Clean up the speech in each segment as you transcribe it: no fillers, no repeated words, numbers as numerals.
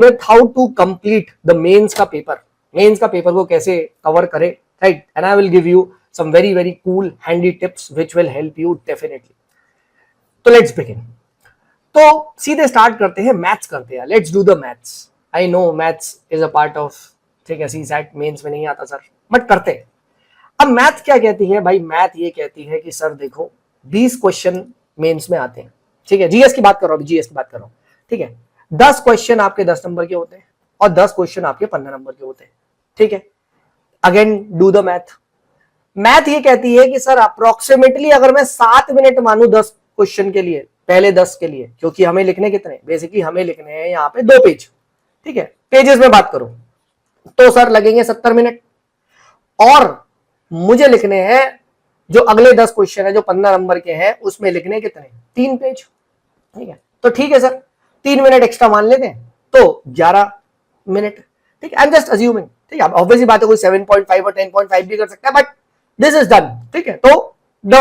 With how to complete the mains का paper को कैसे कवर करे, right, and I will give you some very very cool handy tips which will help you definitely. तो let's begin. तो सीधे start करते हैं, maths करते हैं. Let's do the maths. I know maths is a part of, ठीक है, CSAT mains में नहीं आता सर, बट करते हैं. अब मैथ क्या कहती है भाई? मैथ ये कहती है कि सर देखो 20 क्वेश्चन मेंस में आते हैं, ठीक है, जीएस की बात कर रहा हूं, जीएस की बात कर रहा हूं, ठीक है. 10 क्वेश्चन आपके 10 नंबर के होते हैं और 10 क्वेश्चन आपके 15 नंबर के होते हैं, ठीक है. Again do the math. Math ये कहती है कि सर अप्रोक्सीमेटली अगर मैं 7 मिनट मानू 10 क्वेश्चन के लिए, पहले 10 के लिए, क्योंकि हमें लिखने कितने, बेसिकली हमें लिखने हैं यहाँ पे 2 पेज, ठीक है, पेजेस में बात करूं तो सर लगेंगे 70 मिनट. और मुझे लिखने हैं जो अगले 10 क्वेश्चन है जो 15 नंबर के हैं, उसमें लिखने कितने, 3 पेज, ठीक है. तो ठीक है सर, 3 मिनट एक्स्ट्रा मान लेते हैं तो 11 मिनट, ठीक है. आई एम जस्ट अज्यूमिंग, ठीक है. ऑब्वियसली बात है कोई 7.5 और 10.5 भी कर सकता है, बट दिस इज डन, ठीक है. तो the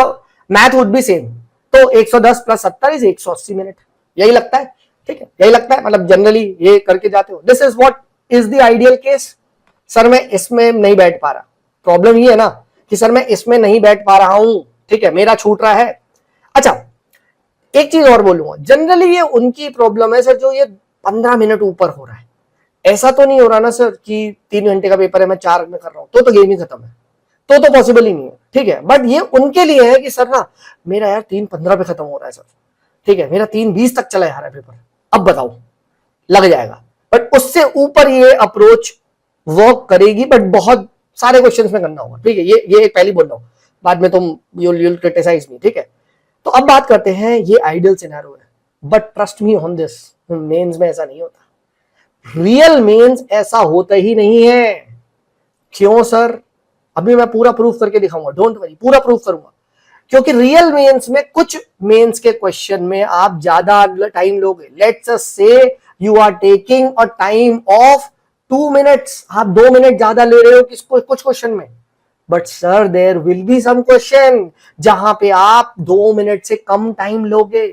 math would be same. तो 110 प्लस 70 इज 180 मिनट. यही लगता है, ठीक है, यही लगता है, मतलब जनरली ये करके जाते हो. This is what is the ideal case. Sir मैं इसमें नहीं बैठ पा रहा. प्रॉब्लम ये है ना कि सर मैं इसमें नहीं बैठ पा रहा हूं, ठीक है, मेरा छूट रहा है. अच्छा, एक चीज और बोलूंगा, जनरली ये उनकी प्रॉब्लम है सर जो ये 15 मिनट ऊपर हो रहा है. ऐसा तो नहीं हो रहा ना सर कि 3 घंटे का पेपर है मैं 4 में कर रहा हूं, तो गेम ही खत्म है, तो पॉसिबल ही नहीं है, ठीक है. बट ये उनके लिए है कि सर ना मेरा यार 3:15 पे खत्म हो रहा है सर, ठीक है, मेरा 3:20 तक चला जा रहा है पेपर, अब बताओ, लग जाएगा. बट उससे ऊपर ये अप्रोच वर्क करेगी, बट बहुत सारे क्वेश्चंस में करना होगा, ठीक है. ये एक पहली बोल रहा हूं, बाद में तुम you'll criticize me, ठीक है. तो अब बात करते हैं, ये आइडियल सिनेरियो है, but trust me on this, mains में ऐसा नहीं होता. रियल मेंस ऐसा होता ही नहीं है. क्यों सर? अभी मैं पूरा प्रूफ करके दिखाऊंगा, डोंट वरी, पूरा प्रूफ करूंगा. क्योंकि रियल मेंस में कुछ मेंस के क्वेश्चन में आप ज्यादा टाइम लोगे. Let's just say you are taking a time of 2 minutes, आप 2 मिनट ज्यादा ले रहे हो कुछ क्वेश्चन में. But sir there will be some question जहां पे आप 2 मिनट से कम टाइम लोगे.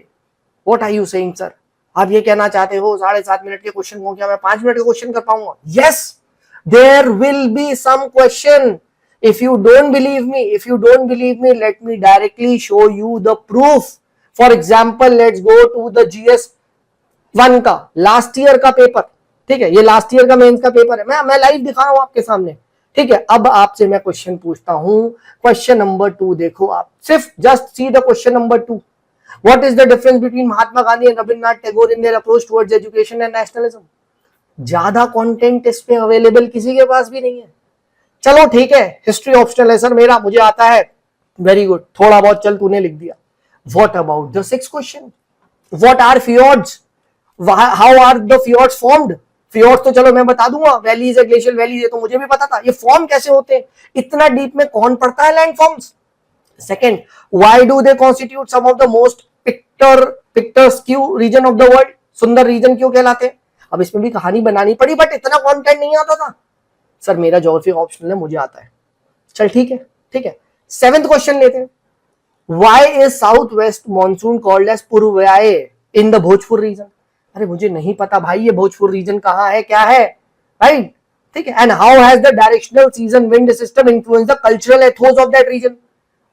What are you saying sir? आप ये कहना चाहते हो 7.5 मिनट के क्वेश्चन को क्या मैं 5 मिनट का क्वेश्चन कर पाऊंगा? Yes, there will be some question. If you don't believe me, let me directly show you the proof. For example, let's go to the GS1 का लास्ट ईयर का paper, ठीक है, ये लास्ट ईयर का mains का paper है, मैं live दिखा रहा हूं आपके सामने, ठीक है. अब आपसे मैं क्वेश्चन पूछता हूं, क्वेश्चन नंबर 2 देखो आप, सिर्फ just see the question number 2. What is the difference between Mahatma Gandhi and Rabindranath Tagore in their approach towards education and nationalism? ज्यादा कंटेंट इस पे अवेलेबल किसी के पास भी नहीं है. चलो ठीक है, हिस्ट्री ऑप्शनल है सर मेरा, मुझे आता है, वेरी गुड, थोड़ा बहुत चल तूने लिख दिया. What about the 6th question? What are fjords? How are the fjords formed? Fjords तो चलो मैं बता दूंगा, वैलीज है, ग्लेशियल वैलीज है, तो मुझे भी पता था. ये फॉर्म कैसे होते हैं, इतना डीप में कौन पढ़ता है landforms? Second, why do they constitute some of the most picturesque region of the world? सुंदर रीजन क्यों कहलाते हैं? अब इसमें भी कहानी बनानी पड़ी, बट इतना कंटेंट नहीं आता था. सर मेरा ज्योग्राफी ऑप्शनल है, मुझे आता है. चल ठीक है, ठीक है. 7th क्वेश्चन लेते हैं. Why is south west monsoon called as पूर्वाए इन द भोजपुर रीजन? अरे मुझे नहीं पता भाई ये भोजपुर रीजन कहां है, क्या है, राइट, ठीक है. And how has the directional season wind system influence the cultural ethos of that region?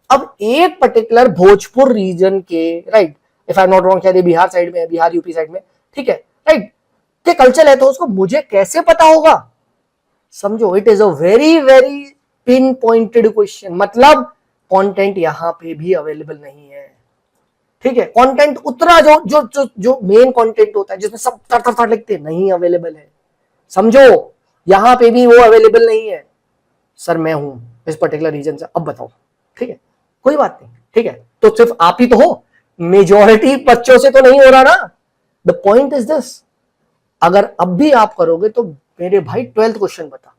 अब एक पर्टिकुलर भोजपुर रीजन के, right, if I am not wrong, शायद बिहार साइड में है, बिहार यूपी साइड में, ठीक है, राइट, के कल्चरल एथोस को मुझे कैसे पता होगा? समझो, it is a very very pin pointed question. मतलब कंटेंट यहां पे भी अवेलेबल नहीं है, ठीक है. कंटेंट उतना जो जो जो जो मेन कंटेंट होता है जिसमें सब तर लिखते हैं, नहीं अवेलेबल है. समझो, यहां पे भी वो अवेलेबल नहीं है. सर मैं हूं इस पर्टिकुलर रीजन से, अब बताओ, ठीक है, कोई बात नहीं, ठीक है. तो सिर्फ आप ही तो हो, मेजॉरिटी बच्चों से तो नहीं हो रहा ना. द पॉइंट इज दिस, अगर अब भी आप करोगे तो मेरे भाई 12th क्वेश्चन बता.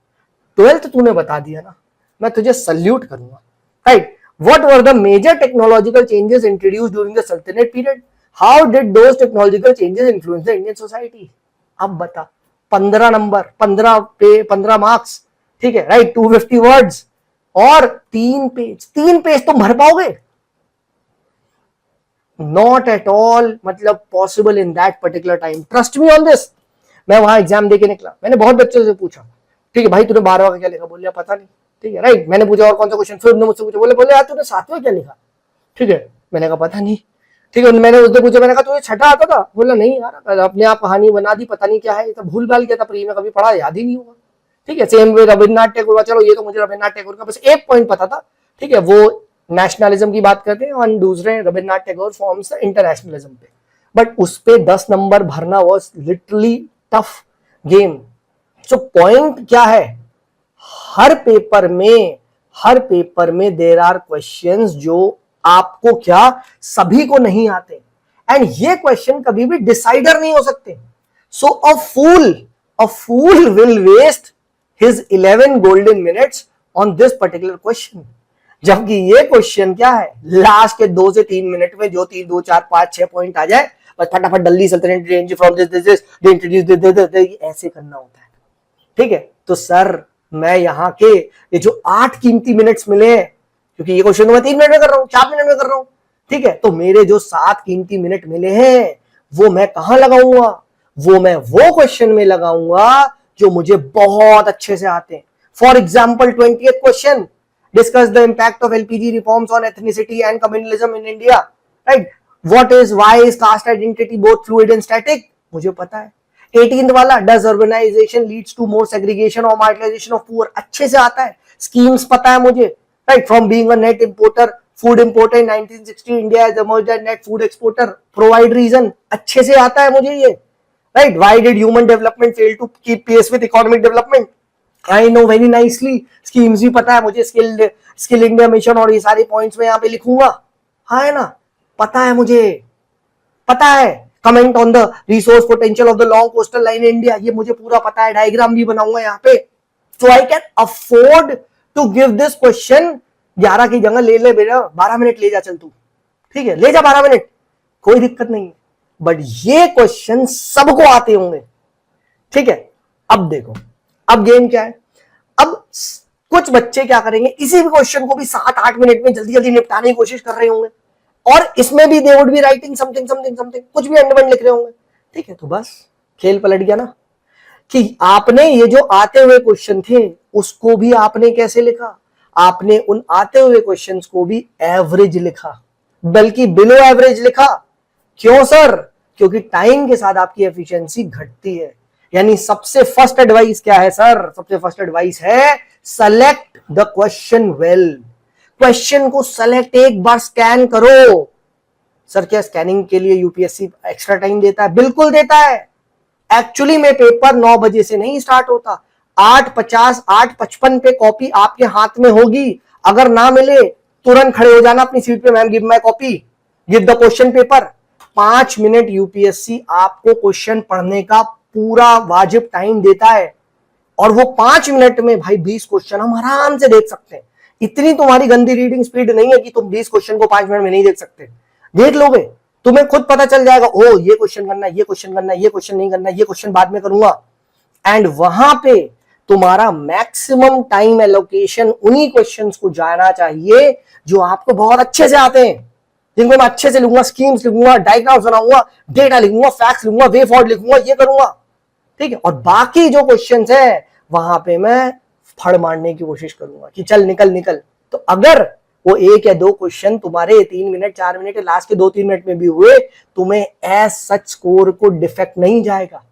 12th तूने बता दिया ना, मैं तुझे सल्यूट करूंगा, right. What were the major technological changes introduced during the sultanate period? How did those technological changes influence the Indian society? अब बता. 15 नंबर, 15 मार्क्स, ठीक है, राइट, 250 वर्ड्स और 3 पेज तुम भर पाओगे? नॉट एट ऑल, मतलब possible in that particular time. Trust me on this. मैं वहां एग्जाम देके निकला, मैंने बहुत बच्चों से पूछा, ठीक है भाई तूने 12वां का क्या लिखा, बोलिया पता नहीं, ठीक है राइट। मैंने पूछा और कौन सा क्वेश्चन, फिर उन्होंने मुझसे पूछा, बोले यार तूने 7वां क्या लिखा, ठीक है, मैंने कहा पता नहीं, ठीक है। मैंने उससे पूछा, मैंने कहा तुझे छठा आता था, बोला नहीं यार अपने आप कहानी बना दी, पता नहीं क्या है, ये तो भूल भाल किया था, प्री में कभी पढ़ा, याद ही नहीं होगा, ठीक है। सेम वे रविन्द्रनाथ टैगोर, चलो ये तो मुझे रविन्द्रनाथ टैगोर का बस एक पॉइंट पता था, ठीक है, वो नेशनलिज्म की बात करते हैं और दूसरे रविन्द्रनाथ टैगोर फॉर्म्स इंटरनेशनलिज्म पे, बट उस पे 10 नंबर भरना was literally tough game. So point क्या है, हर पेपर में देयर आर क्वेश्चंस जो आपको क्या सभी को नहीं आते, एंड ये क्वेश्चन कभी भी डिसाइडर नहीं हो सकते। So a fool will waste his 11 golden minutes on this particular question, जबकि ये क्वेश्चन क्या है, लास्ट के 2 से 3 मिनट में जो 3 2 4 5 6 पॉइंट आ जाए, बस फटाफट डल्ली सल्तनत रेंज फ्रॉम दिस ऐसे करना होता है, ठीक है। तो सर मैं यहाँ के ये जो 8 कीमती मिनट्स मिले हैं, क्योंकि ये क्वेश्चन तो मैं 3 मिनट में कर रहा हूँ, 4 मिनट में कर रहा हूँ, ठीक है, तो मेरे जो 7 कीमती मिनट मिले हैं वो मैं कहां लगाऊंगा, वो मैं वो क्वेश्चन में लगाऊंगा जो मुझे बहुत अच्छे से आते हैं। For example 20th question, discuss the impact of LPG reforms on ethnicity and communalism in India, right? Why is caste identity both fluid and static? मुझे पता है। 18th वाला, does urbanization leads to more segregation or marginalization of poor? अच्छे से आता है, schemes पता है मुझे, right? From being a net importer, food importer in 1960, India has emerged as net food exporter. Provide reason, अच्छे से आता है मुझे ये, right? Why did human development fail to keep pace with economic development? I know very nicely, schemes भी पता है मुझे, स्किल इंडिया मिशन और ये सारे पॉइंट्स में यहाँ पे लिखूंगा, हाँ है ना, पता है मुझे, पता है। Comment on the resource potential of the long coastal line India, ये मुझे पूरा पता है, डायग्राम भी बनाऊंगा यहाँ पे। So I can afford to give this question 11 की जगह ले बेटा 12 मिनट ले जा, चल तू, ठीक है, ले जा 12 मिनट, कोई दिक्कत नहीं है, बट ये क्वेश्चन सबको आते होंगे, ठीक है। अब देखो, अब गेम क्या है, अब कुछ बच्चे क्या करेंगे, इसी भी क्वेश्चन को भी 7-8 मिनट में जल्दी जल्दी निपटाने की कोशिश कर रहे होंगे, और इसमें भी they would be writing something something something, कुछ भी एंड लिख रहे होंगे, ठीक है। तो बस खेल पलट गया ना, कि आपने ये जो आते हुए क्वेश्चन थे उसको भी आपने कैसे लिखा, आपने उन आते हुए क्वेश्चंस को भी एवरेज लिखा, बल्कि बिलो एवरेज लिखा। क्यों सर? क्योंकि टाइम के साथ आपकी एफिशिएंसी घटती है। यानी सबसे फर्स्ट एडवाइस क्या है सर? सबसे फर्स्ट एडवाइस है select the question well. Question को सेलेक्ट एक बार स्कैन करो। सर क्या स्कैनिंग के लिए यूपीएससी एक्स्ट्रा टाइम देता है? बिल्कुल देता है। एक्चुअली में पेपर 9 बजे से नहीं स्टार्ट होता, 8:50 8:55 पे कॉपी आपके हाथ में होगी। अगर ना मिले तुरंत खड़े हो जाना अपनी सीट पे, ma'am give my copy, give the question paper. 5 minute UPSC आपको क्वेश्चन पढ़ने का पूरा वाजिब टाइम देता है, और वो 5 मिनट में भाई 20 क्वेश्चन हम आराम से देख सकते हैं। इतनी तुम्हारी गंदी रीडिंग स्पीड नहीं है कि तुम 20 क्वेश्चन को 5 मिनट में नहीं देख सकते। देख लोगे, तुम्हें खुद पता चल जाएगा, ओ ये क्वेश्चन करना है, ये क्वेश्चन करना है, ये क्वेश्चन नहीं करना है, ये क्वेश्चन बाद में करूंगा। एंड वहां पे तुम्हारा मैक्सिमम टाइम एलोकेशन उन्हीं क्वेश्चंस को जाना चाहिए जो आपको बहुत अच्छे से आते हैं, जिनको मैं अच्छे से लिखूंगा, स्कीम्स लिखूंगा, डायग्राम्स बनाऊंगा, डेटा लिखूंगा, फैक्ट्स लिखूंगा, वे फॉर्ड लिखूंगा, ये करूंगा, ठीक है। और बाकी जो क्वेश्चंस है वहां पे मैं फड़ मारने की कोशिश करूंगा कि चल निकल निकल। तो अगर वो 1 या 2 क्वेश्चन तुम्हारे 3 मिनट 4 मिनट लास्ट के 2-3 मिनट में भी हुए, तुम्हें एज सच स्कोर को डिफेक्ट नहीं जाएगा।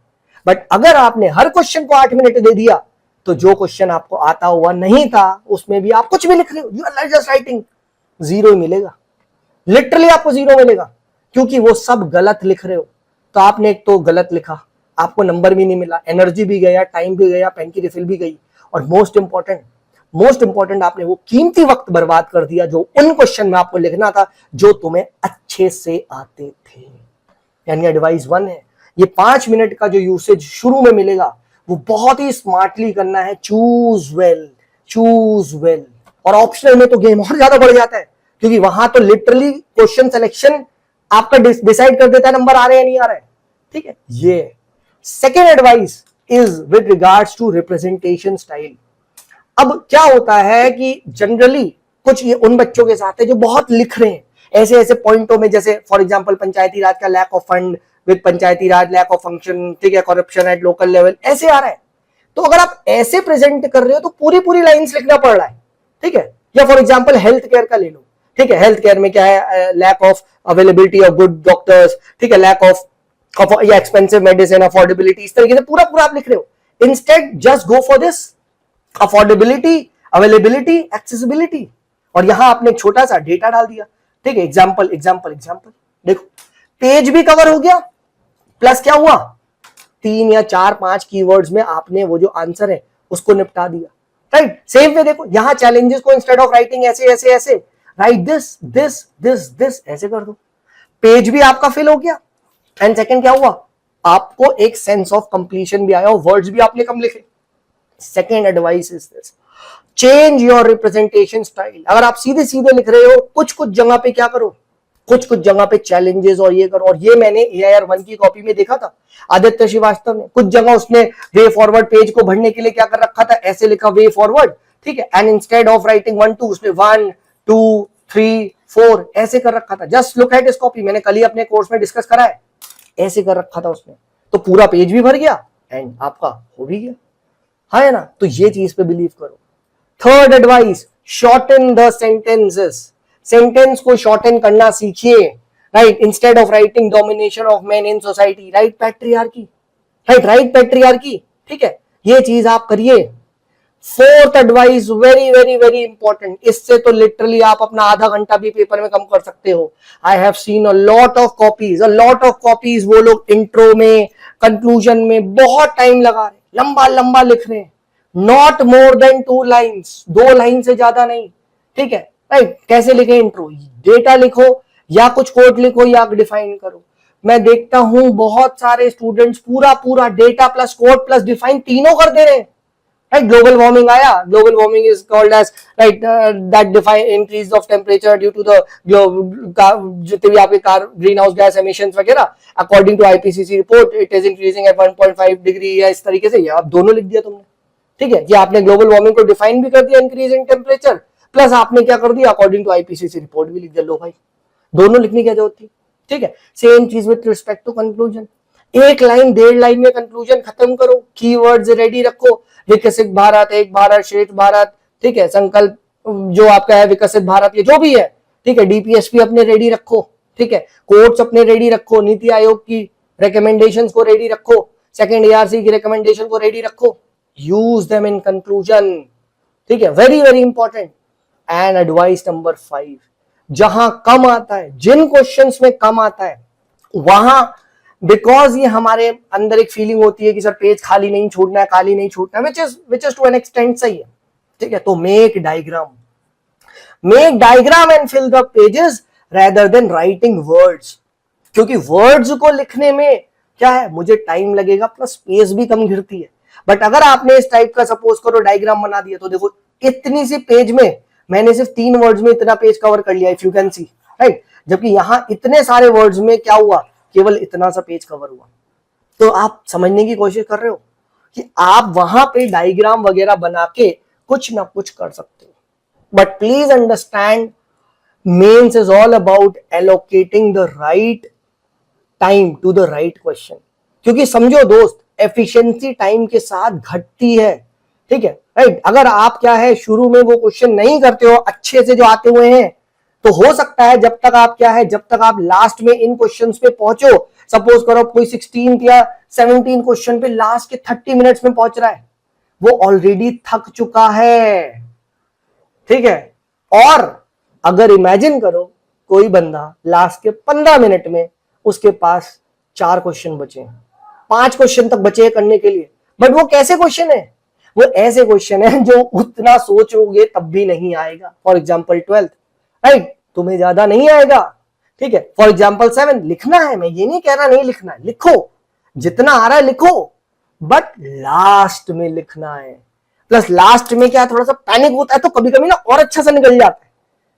बट अगर आपने हर क्वेश्चन को 8 मिनट दे दिया, तो जो क्वेश्चन आपको आता हुआ नहीं था उसमें भी आप कुछ भी लिख रहे हो, यू आर जस्ट राइटिंग, 0 मिलेगा, लिटरली आपको 0 मिलेगा, क्योंकि वो सब गलत लिख रहे हो। तो आपने एक तो गलत लिखा, आपको नंबर भी नहीं मिला, एनर्जी भी गया, टाइम भी गया, पेन की रिफिल भी गई, और मोस्ट इंपॉर्टेंट आपने वो कीमती वक्त बर्बाद कर दिया जो उन क्वेश्चन में आपको लिखना था जो तुम्हें अच्छे से आते थे। यानी एडवाइस 1 है, ये 5 मिनट का जो यूसेज शुरू में मिलेगा वो बहुत ही स्मार्टली करना है। Choose well. और ऑप्शनल में तो गेम और ज्यादा बढ़ जाता है, क्योंकि वहां तो लिटरली क्वेश्चन सिलेक्शन आपका डिसाइड कर देता है नंबर आ रहे हैं या नहीं आ रहे हैं, ठीक है। ये second advice is with regards to representation style. अब क्या होता है कि जनरली कुछ ये उन बच्चों के साथ है जो बहुत लिख रहे हैं ऐसे ऐसे पॉइंटों में, जैसे फॉर एग्जांपल पंचायती राज का lack of fund with panchayati raj, lack of function, ठीक है, करप्शन एट लोकल लेवल, ऐसे आ रहा है। तो अगर आप ऐसे प्रेजेंट कर रहे हो तो पूरी पूरी लाइंस लिखना पड़ रहा है, ठीक है। या फॉर एग्जांपल हेल्थ केयर का ले लो, ठीक है, हेल्थ केयर में क्या है, lack of availability of good doctors, ठीक है, लैक ऑफ या एक्सपेंसिव मेडिसिन, अफोर्डेबिलिटी, इस तरीके से पूरा पूरा आप लिख रहे हो। Instead just go for this affordability, availability, accessibility, और यहां आपने एक छोटा सा डेटा डाल दिया, ठीक है, एग्जाम्पल एग्जाम्पल एग्जाम्पल। देखो पेज भी कवर हो गया, प्लस क्या हुआ, 3 या 4-5 कीवर्ड्स में आपने वो जो आंसर है उसको निपटा दिया, राइट। सेम वे देखो यहां चैलेंजेस को इंस्टेड ऑफ राइटिंग ऐसे ऐसे ऐसे, right this this this this, ऐसे कर दो, पेज भी आपका फिल हो गया। एंड सेकंड क्या हुआ, आपको एक सेंस ऑफ कंप्लीशन भी आया और वर्ड्स भी आपने कम लिखे। Second advice is this, change your representation style. अगर आप सीधे सीधे लिख रहे हो, कुछ कुछ जगह पे क्या करो, कुछ कुछ जगह पे चैलेंजेस और ये करो। और ये मैंने AIR 1 की कॉपी में देखा था आदित्य श्रीवास्तव ने, कुछ जगह उसने वे फॉरवर्ड पेज को भरने के लिए क्या कर रखा था, ऐसे लिखा वे फॉरवर्ड, ठीक है, एंड इंस्टेड ऑफ राइटिंग 1 2 उसने 1 2 3 4 ऐसे कर रखा था। जस्ट लुक एट इस कॉपी, मैंने कल ही अपने कोर्स में डिस्कस करा है, ऐसे कर रखा था उसने, तो पूरा पेज भी भर गया एंड आपका हो भी गया, हाँ है ना। तो ये चीज पे बिलीव करो। Third advice, shorten the sentences. Sentence को शॉर्टन करना सीखिए, right. Instead of writing domination of main in society, right patriarchy, right, right patriarchy, ठीक है, ये चीज आप करिए। Fourth advice very very very important, इससे तो लिटरली आप अपना आधा घंटा भी पेपर में कम कर सकते हो। I have seen a lot of copies, वो लोग इंट्रो में, कंक्लूजन में बहुत टाइम लगा रहे, लंबा लंबा लिख रहे हैं, not more than 2 lines, 2 line से ज्यादा नहीं, ठीक है, राइट। कैसे लिखे इंट्रो, डेटा लिखो या कुछ कोड लिखो या डिफाइन करो। मैं देखता हूं बहुत सारे स्टूडेंट्स पूरा पूरा data plus code plus define तीनों कर दे रहे हैं, राइट। ग्लोबल वार्मिंग आया, global warming is called as, right, that define increase of temperature due to the जितने भी आपके ग्रीन हाउस गैस एमिशंस वगैरह, according to IPCC report it is increasing at 1.5 degree, या इस तरीके से, ये आप दोनों लिख दिया तुमने, ठीक है। ये आपने ग्लोबल वार्मिंग को डिफाइन भी कर दिया, इंक्रीज इन टेम्परेचर, प्लस आपने क्या कर दिया, अकॉर्डिंग टू IPCC रिपोर्ट भी लिख दिया। लो भाई, दोनों लिखने की जरूरत थी, ठीक है। सेम चीज with respect to conclusion, 1 line 1.5 line में कंक्लूजन खत्म करो, कीवर्ड्स रेडी रखो, विकसित भारत, एक भारत श्रेष्ठ भारत, ठीक है, संकल्प जो आपका है विकसित भारत, ये जो भी है, ठीक है, DPSP अपने रेडी रखो, ठीक है, कोर्ट्स अपने रेडी रखो, नीति आयोग की रिकमेंडेशंस को रेडी रखो, सेकंड ARC की रिकमेंडेशन को रेडी रखो, यूज देम इन कंक्लूजन, ठीक है, very very important. And advice number 5, जहां कम आता है, जिन क्वेश्चंस में कम आता है वहां, बिकॉज ये हमारे अंदर एक फीलिंग होती है कि सर पेज खाली नहीं छोड़ना है, खाली नहीं छोड़ना है, which is to an extent सही है, ठीक है। तो make diagram and fill the pages rather than writing words, क्योंकि वर्ड्स को लिखने में क्या है, मुझे टाइम लगेगा प्लस स्पेस भी कम घिरती है। बट अगर आपने इस टाइप का सपोज करो डायग्राम बना दिया, तो देखो इतनी सी पेज में मैंने सिर्फ 3 वर्ड्स में इतना पेज कवर कर लिया, if you can see, right. जबकि यहां इतने सारे वर्ड्स में क्या हुआ, केवल इतना सा पेज कवर हुआ। तो आप समझने की कोशिश कर रहे हो कि आप वहां पे डायग्राम वगैरह बना के कुछ ना कुछ कर सकते हो। But please understand, mains is all about allocating the right time to the right question, क्योंकि समझो दोस्त, एफिशिएंसी टाइम के साथ घटती है, ठीक है, राइट। अगर आप क्या है शुरू में वो क्वेश्चन नहीं करते हो अच्छे से जो आते हुए हैं, तो हो सकता है जब तक आप क्या है, जब तक आप लास्ट में इन क्वेश्चंस पे पहुंचो, सपोज करो कोई 16 या 17 क्वेश्चन पे लास्ट के 30 मिनट्स में पहुंच रहा है, वो ऑलरेडी थक चुका है, ठीक है। और अगर इमेजिन करो कोई बंदा लास्ट के 15 मिनट में उसके पास 4 क्वेश्चन बचे, 5 क्वेश्चन तक बचे करने के लिए, बट वो कैसे क्वेश्चन है, वो ऐसे क्वेश्चन है जो उतना सोचोगे तब भी नहीं आएगा। फॉर एग्जाम्पल 12th, राइट, तुम्हें ज्यादा नहीं आएगा, ठीक है। फॉर एग्जाम्पल 7 लिखना है, मैं ये नहीं कह रहा नहीं लिखना है, लिखो जितना आ रहा है लिखो, बट लास्ट में लिखना है। प्लस लास्ट में क्या थोड़ा सा पैनिक होता है, तो कभी कभी ना और अच्छा सा निकल जाता है,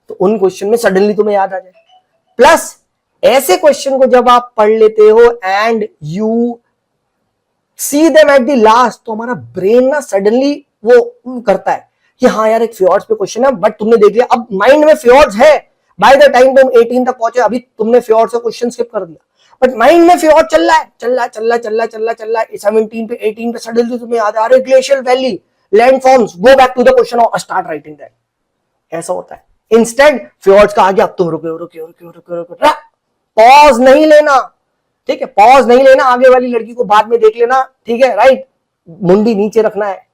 तो उन क्वेश्चन में सडनली तुम्हें याद आ जाए। प्लस ऐसे क्वेश्चन को जब आप पढ़ लेते हो and you see them at the last, तो हमारा ब्रेन ना सडनली वो करता है कि हाँ यार एक फ्योर्ड्स पे क्वेश्चन है, बट तुमने देख लिया, अब माइंड में फ्योर्ड्स है, बाय द टाइम तुम 18 तक पहुंचे अभी तुमने फ्योर्ड्स का क्वेश्चन स्किप कर दिया। बट माइंड में फ्योर्ड चल रहा है, चल रहा है 17 पे 18 पे सडनली तुम्हें याद आ रहा है glacial valley, landforms, go back to the question और स्टार्ट राइटिंग दैट। ऐसा होता है। इंस्टेड फ्योर्ड्स का आगे अब तुम रुको, पॉज नहीं लेना, ठीक है, पॉज नहीं लेना, आगे वाली लड़की को बाद में देख लेना, ठीक है, राइट, मुंडी नीचे रखना है,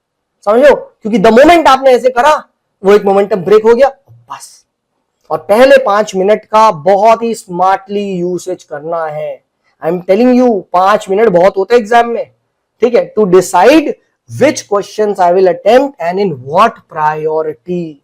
समझो, क्योंकि द मोमेंट आपने ऐसे करा वो एक मोमेंटम ब्रेक हो गया बस। और पहले 5 मिनट का बहुत ही स्मार्टली यूसेज करना है। I am telling you 5 minute बहुत होते हैं एग्जाम में, ठीक है, to decide which questions I will attempt and in what priority.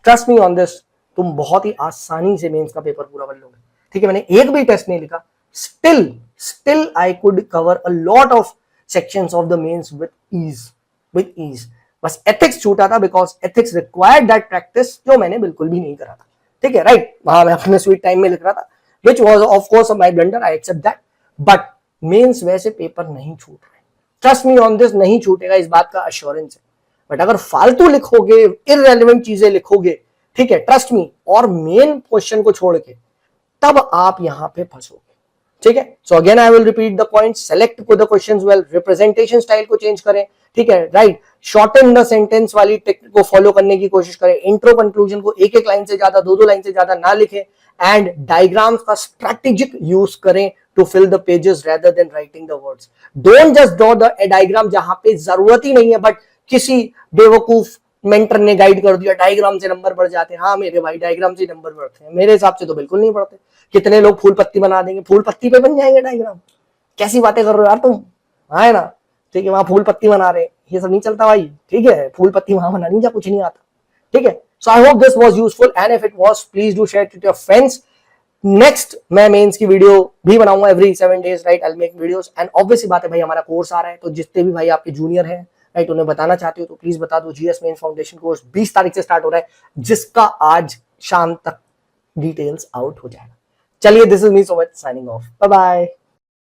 Trust me on this, तुम बहुत ही आसानी से मेंस का पेपर पूरा कर लोगे, ठीक है। मैंने एक भी टेस्ट नहीं लिखा, still I could cover a lot of sections of the mains with ease। बस ethics छूटा था because ethics required that practice, जो मैंने बिल्कुल भी नहीं करा था, ठीक है, राइट। वहां मैं अपने स्वीट टाइम में लिख रहा था, which was of course my blunder, I accept that, but mains वैसे पेपर नहीं छूट रहे, ट्रस्ट मी ऑन दिस, नहीं छूटेगा, इस बात का अश्योरेंस है। बट अगर फालतू लिखोगे, इररेलेवेंट चीजें लिखोगे, ठीक है, ट्रस्ट मी, और मेन क्वेश्चन को छोड़ के, तब आप यहां पे फंसोगे, ठीक है। So again I will repeat the point, select the questions well, representation style को चेंज करें, ठीक है, राइट, शॉर्टन द सेंटेंस वाली टेक्निक को फॉलो करने की कोशिश करें, इंट्रो कंक्लूजन को एक लाइन से ज्यादा, दो लाइन से ज्यादा ना लिखें, एंड डायग्राम्स का स्ट्रेटेजिक यूज करें to fill the pages rather than writing the words. Don't just draw the diagram जहां पे जरूरत ही नहीं है, बट किसी बेवकूफ मेंटर ने गाइड कर दिया, डायग्राम से नंबर बढ़ जाते हैं। हाँ मेरे भाई, डायग्राम से नंबर बढ़ते हैं, मेरे हिसाब से तो बिल्कुल नहीं बढ़ते। कितने लोग फूल पत्ती बना देंगे, फूल पत्ती पे बन जाएंगे डायग्राम, कैसी बातें कर रहे हो यार तुम, हाँ है ना, ठीक है, वहां फूल पत्ती बना रहे, ये सब नहीं चलता भाई, ठीक है, फूल पत्ती वहां बनानी जा, कुछ नहीं आता, ठीक है। So I hope this was useful, and if it was please do share with your friends. Next मैं मेंस की वीडियो भी बनाऊंगा every 7 days, right, I will make videos, and obviously बात है भाई, हमारा कोर्स आ रहा है, तो जितने भी भाई आपके जूनियर हैं, राइट, उन्हें बताना चाहते हो तो प्लीज बता दो। जीएस मेंस फाउंडेशन कोर्स 20 तारीख से स्टार्ट हो रहा है, जिसका आज शाम तक डिटेल्स आउट हो जाएगा। चलिए, this is me so much signing off, bye bye.